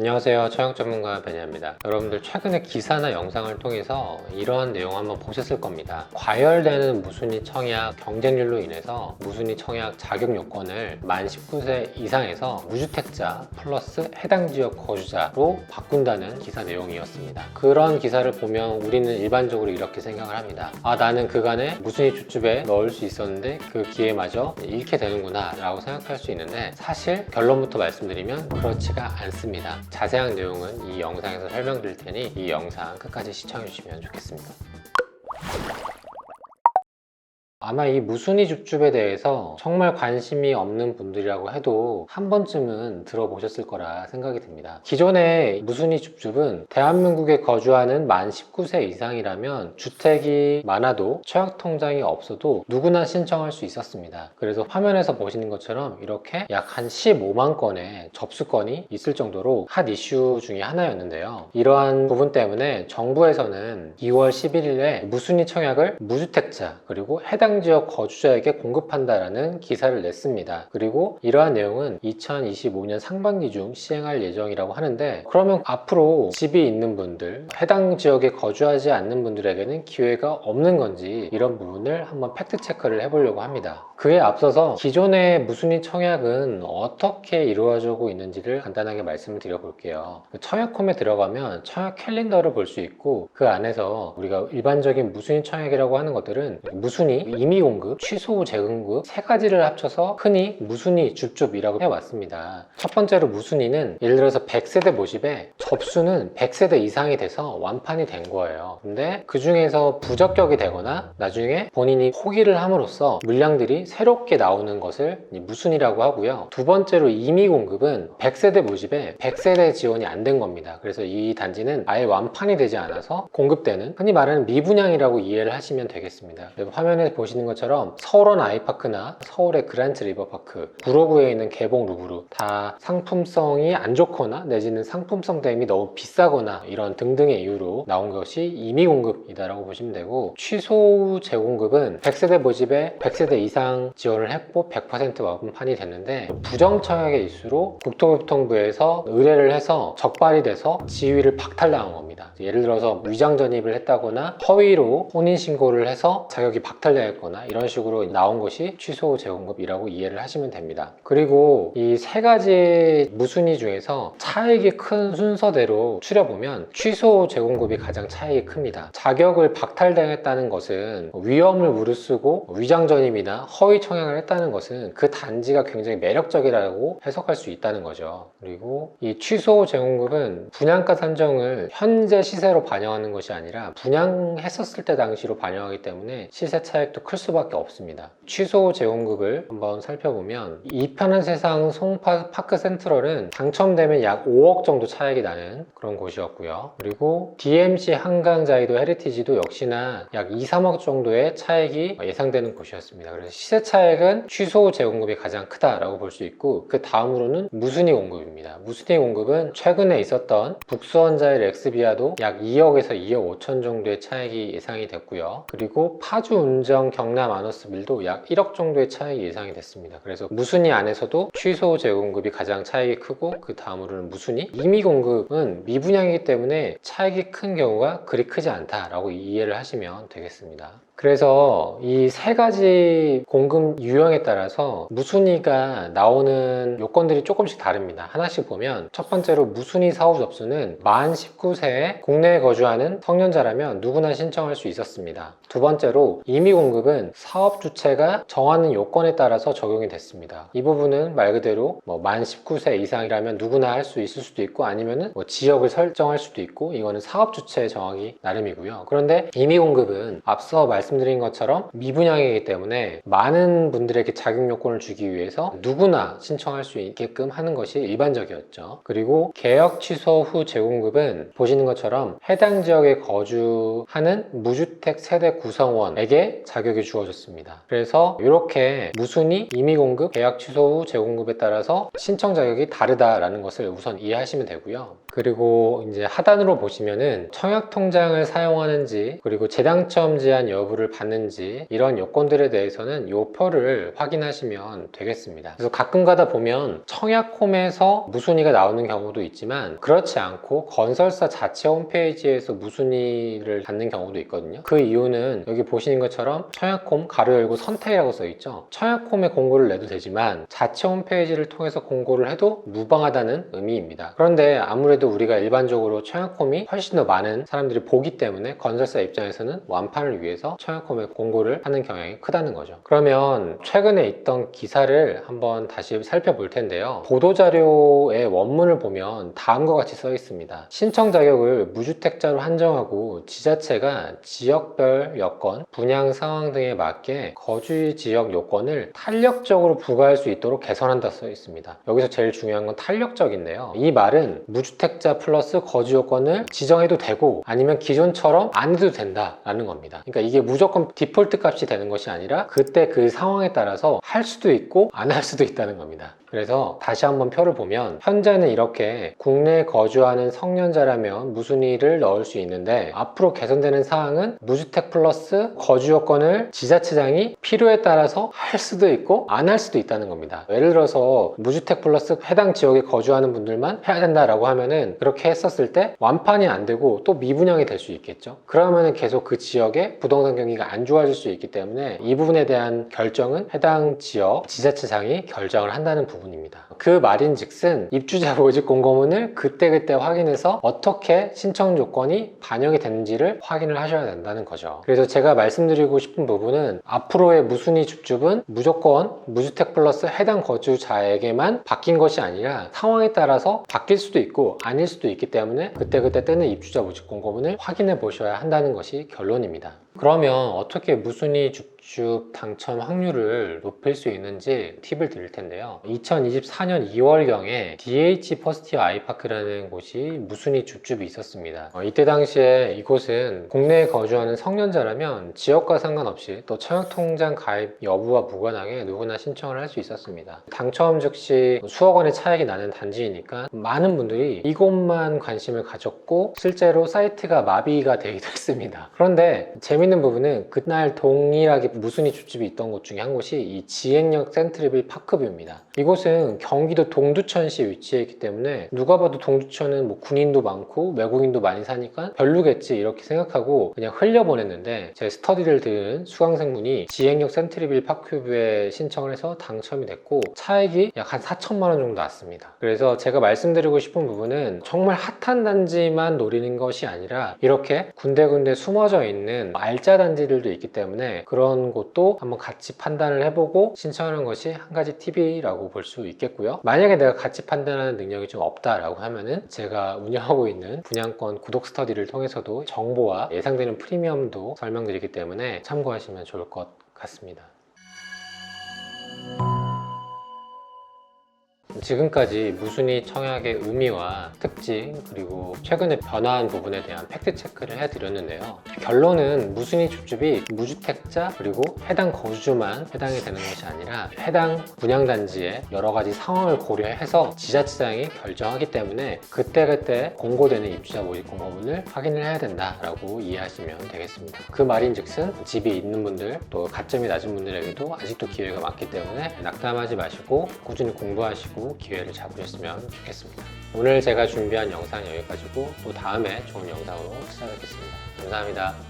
안녕하세요, 청약 전문가 베니입니다. 여러분들 최근에 기사나 영상을 통해서 이러한 내용 한번 보셨을 겁니다. 과열되는 무순위 청약 경쟁률로 인해서 무순위 청약 자격 요건을 만 19세 이상에서 무주택자 플러스 해당 지역 거주자로 바꾼다는 기사 내용이었습니다. 그런 기사를 보면 우리는 일반적으로 이렇게 생각을 합니다. 나는 그간에 무순위 주줍에 넣을 수 있었는데 그 기회마저 잃게 되는구나 라고 생각할 수 있는데, 사실 결론부터 말씀드리면 그렇지가 않습니다. 자세한 내용은 이 영상에서 설명드릴 테니 이 영상 끝까지 시청해 주시면 좋겠습니다. 아마 이 무순위 줍줍에 대해서 정말 관심이 없는 분들이라고 해도 한 번쯤은 들어보셨을 거라 생각이 듭니다. 기존의 무순위 줍줍은 대한민국에 거주하는 만 19세 이상이라면 주택이 많아도 청약통장이 없어도 누구나 신청할 수 있었습니다. 그래서 화면에서 보시는 것처럼 이렇게 약 한 15만 건의 접수건이 있을 정도로 핫 이슈 중에 하나였는데요. 이러한 부분 때문에 정부에서는 2월 11일에 무순위 청약을 무주택자 그리고 해당 지역 거주자에게 공급한다라는 기사를 냈습니다. 그리고 이러한 내용은 2025년 상반기 중 시행할 예정이라고 하는데, 그러면 앞으로 집이 있는 분들, 해당 지역에 거주하지 않는 분들에게는 기회가 없는 건지, 이런 부분을 한번 팩트 체크를 해보려고 합니다. 그에 앞서서 기존의 무순위 청약은 어떻게 이루어지고 있는지를 간단하게 말씀을 드려볼게요. 청약홈에 들어가면 청약 캘린더를 볼 수 있고, 그 안에서 우리가 일반적인 무순위 청약이라고 하는 것들은 무순위, 임의 공급, 취소 재공급 세 가지를 합쳐서 흔히 무순위 줍줍이라고 해왔습니다. 첫 번째로 무순위는 예를 들어서 100세대 모집에 접수는 100세대 이상이 돼서 완판이 된 거예요. 근데 그 중에서 부적격이 되거나 나중에 본인이 포기를 함으로써 물량들이 새롭게 나오는 것을 무순위라고 하고요. 두 번째로 임의 공급은 100세대 모집에 100세대 지원이 안 된 겁니다. 그래서 이 단지는 아예 완판이 되지 않아서 공급되는, 흔히 말하는 미분양이라고 이해를 하시면 되겠습니다. 화면에 보시는 것처럼 서울원 아이파크나 서울의 그란트 리버파크, 구로구에 있는 개봉 루브르 다 상품성이 안 좋거나 내지는 상품성 대비 너무 비싸거나 이런 등등의 이유로 나온 것이 임의 공급이다라고 보시면 되고, 취소 재공급은 100세대 모집에 100세대 이상 지원을 했고 100% 완판이 됐는데 부정 청약의 이슈로 국토교통부에서 의뢰를 해서 적발이 돼서 지위를 박탈당한 겁니다. 예를 들어서 위장 전입을 했다거나 허위로 혼인신고를 해서 자격이 박탈되었거나 이런 식으로 나온 것이 취소 재공급이라고 이해를 하시면 됩니다. 그리고 이 세 가지 무순위 중에서 차익이 큰 순서대로 추려보면 취소 재공급이 가장 차익이 큽니다. 자격을 박탈당했다는 것은 위험을 무릅쓰고 위장 전입이나 허위 청약을 했다는 것은 그 단지가 굉장히 매력적이라고 해석할 수 있다는 거죠. 그리고 이 취소 재공급은 분양가 산정을 현재 시세로 반영하는 것이 아니라 분양했었을 때 당시로 반영하기 때문에 시세 차익도 클 수밖에 없습니다. 취소 재공급을 한번 살펴보면 이 편한 세상 송파크 센트럴은 당첨되면 약 5억 정도 차익이 나는 그런 곳이었고요. 그리고 DMC 한강자이도 헤리티지도 역시나 약 2, 3억 정도의 차익이 예상되는 곳이었습니다. 그래서 시세 차익은 취소 재공급이 가장 크다라고 볼 수 있고, 그 다음으로는 무순위 공급입니다. 무순위 공급은 최근에 있었던 북수원자의 렉스비아도 약 2억에서 2억 5천 정도의 차익이 예상이 됐고요. 그리고 파주 운정 경남 아너스빌도 약 1억 정도의 차익이 예상이 됐습니다. 그래서 무순위 안에서도 취소 재공급이 가장 차익이 크고, 그 다음으로는 무순위, 임의 공급은 미분양이기 때문에 차익이 큰 경우가 그리 크지 않다라고 이해를 하시면 되겠습니다. 그래서 이 세 가지 공급 유형에 따라서 무순위가 나오는 요건들이 조금씩 다릅니다. 하나씩 보면, 첫 번째로 무순위 사후 접수는 만 19세에 국내에 거주하는 성년자라면 누구나 신청할 수 있었습니다. 두 번째로 임의 공급은 사업 주체가 정하는 요건에 따라서 적용이 됐습니다. 이 부분은 말 그대로 만 19세 이상이라면 누구나 할 수 있을 수도 있고, 아니면은 지역을 설정할 수도 있고, 이거는 사업 주체 정하기 나름이고요. 그런데 임의 공급은 앞서 말씀드린 것처럼 미분양이기 때문에 많은 분들에게 자격 요건을 주기 위해서 누구나 신청할 수 있게끔 하는 것이 일반적이었죠. 그리고 계약 취소 후 재공급은 보시는 것처럼 해당 지역에 거주하는 무주택 세대 구성원에게 자격이 주어졌습니다. 그래서 이렇게 무순위, 임의 공급, 계약 취소 후 재공급에 따라서 신청 자격이 다르다라는 것을 우선 이해하시면 되고요. 그리고 이제 하단으로 보시면은 청약 통장을 사용하는지, 그리고 재당첨 제한 여부를 공고를 받는지 이런 요건들에 대해서는 이 표를 확인하시면 되겠습니다. 그래서 가끔 가다 보면 청약홈에서 무순위가 나오는 경우도 있지만 그렇지 않고 건설사 자체 홈페이지에서 무순위를 받는 경우도 있거든요. 그 이유는 여기 보시는 것처럼 청약홈 가로 열고 선택이라고 써 있죠. 청약홈에 공고를 내도 되지만 자체 홈페이지를 통해서 공고를 해도 무방하다는 의미입니다. 그런데 아무래도 우리가 일반적으로 청약홈이 훨씬 더 많은 사람들이 보기 때문에 건설사 입장에서는 완판을 위해서 청약홈에 공고를 하는 경향이 크다는 거죠. 그러면 최근에 있던 기사를 한번 다시 살펴볼 텐데요. 보도자료의 원문을 보면 다음과 같이 써 있습니다. 신청 자격을 무주택자로 한정하고 지자체가 지역별 여건, 분양 상황 등에 맞게 거주 지역 요건을 탄력적으로 부과할 수 있도록 개선한다 써 있습니다. 여기서 제일 중요한 건 탄력적인데요. 이 말은 무주택자 플러스 거주 요건을 지정해도 되고 아니면 기존처럼 안 해도 된다라는 겁니다. 그러니까 이게 무조건 디폴트 값이 되는 것이 아니라 그때 그 상황에 따라서 할 수도 있고 안 할 수도 있다는 겁니다. 그래서 다시 한번 표를 보면 현재는 이렇게 국내에 거주하는 성년자라면 무순위를 넣을 수 있는데 앞으로 개선되는 사항은 무주택 플러스 거주 요건을 지자체장이 필요에 따라서 할 수도 있고 안 할 수도 있다는 겁니다. 예를 들어서 무주택 플러스 해당 지역에 거주하는 분들만 해야 된다라고 하면은 그렇게 했었을 때 완판이 안 되고 또 미분양이 될 수 있겠죠. 그러면은 계속 그 지역의 부동산 경기가 안 좋아질 수 있기 때문에 이 부분에 대한 결정은 해당 지역 지자체장이 결정을 한다는 부분입니다. 그 말인즉슨 입주자 모집 공고문을 그때그때 확인해서 어떻게 신청 조건이 반영이 되는지를 확인을 하셔야 된다는 거죠. 그래서 제가 말씀드리고 싶은 부분은 앞으로의 무순위 줍줍은 무조건 무주택 플러스 해당 거주자에게만 바뀐 것이 아니라 상황에 따라서 바뀔 수도 있고 아닐 수도 있기 때문에 그때그때 뜨는 입주자 모집 공고문을 확인해 보셔야 한다는 것이 결론입니다. 그러면 어떻게 무순위 줍줍 당첨 확률을 높일 수 있는지 팁을 드릴 텐데요. 2024년 2월경에 DH 퍼스티어 아이파크라는 곳이 무순위 줍줍이 있었습니다. 이때 당시에 이곳은 국내에 거주하는 성년자라면 지역과 상관없이 또 청약통장 가입 여부와 무관하게 누구나 신청을 할 수 있었습니다. 당첨 즉시 수억 원의 차익이 나는 단지이니까 많은 분들이 이곳만 관심을 가졌고 실제로 사이트가 마비가 되기도 했습니다. 그런데 재밌는 부분은 그날 동일하게 무순위 줍줍이 있던 곳 중에 한 곳이 이 지행역 센트리빌 파크뷰입니다. 이곳은 경기도 동두천시에 위치해 있기 때문에 누가 봐도 동두천은 뭐 군인도 많고 외국인도 많이 사니까 별로겠지 이렇게 생각하고 그냥 흘려보냈는데 제 스터디를 들은 수강생분이 지행역 센트리빌 파크뷰에 신청을 해서 당첨이 됐고 차액이 약 한 4천만 원 정도 났습니다. 그래서 제가 말씀드리고 싶은 부분은 정말 핫한 단지만 노리는 것이 아니라 이렇게 군데군데 숨어져 있는 알짜 단지들도 있기 때문에 그런 곳도 한번 같이 판단을 해보고 신청하는 것이 한 가지 팁이라고 볼 수 있겠고요. 만약에 내가 같이 판단하는 능력이 좀 없다라고 하면은 제가 운영하고 있는 분양권 구독 스터디를 통해서도 정보와 예상되는 프리미엄도 설명드리기 때문에 참고하시면 좋을 것 같습니다. 지금까지 무순위 청약의 의미와 특징 그리고 최근에 변화한 부분에 대한 팩트 체크를 해드렸는데요. 결론은 무순위 줍줍이 무주택자 그리고 해당 거주주만 해당이 되는 것이 아니라 해당 분양단지의 여러 가지 상황을 고려해서 지자체장이 결정하기 때문에 그때그때 공고되는 입주자 모집 공고문을 확인을 해야 된다라고 이해하시면 되겠습니다. 그 말인즉슨 집이 있는 분들 또 가점이 낮은 분들에게도 아직도 기회가 많기 때문에 낙담하지 마시고 꾸준히 공부하시고 기회를 잡으셨으면 좋겠습니다. 오늘 제가 준비한 영상 여기까지고 또 다음에 좋은 영상으로 찾아뵙겠습니다. 감사합니다.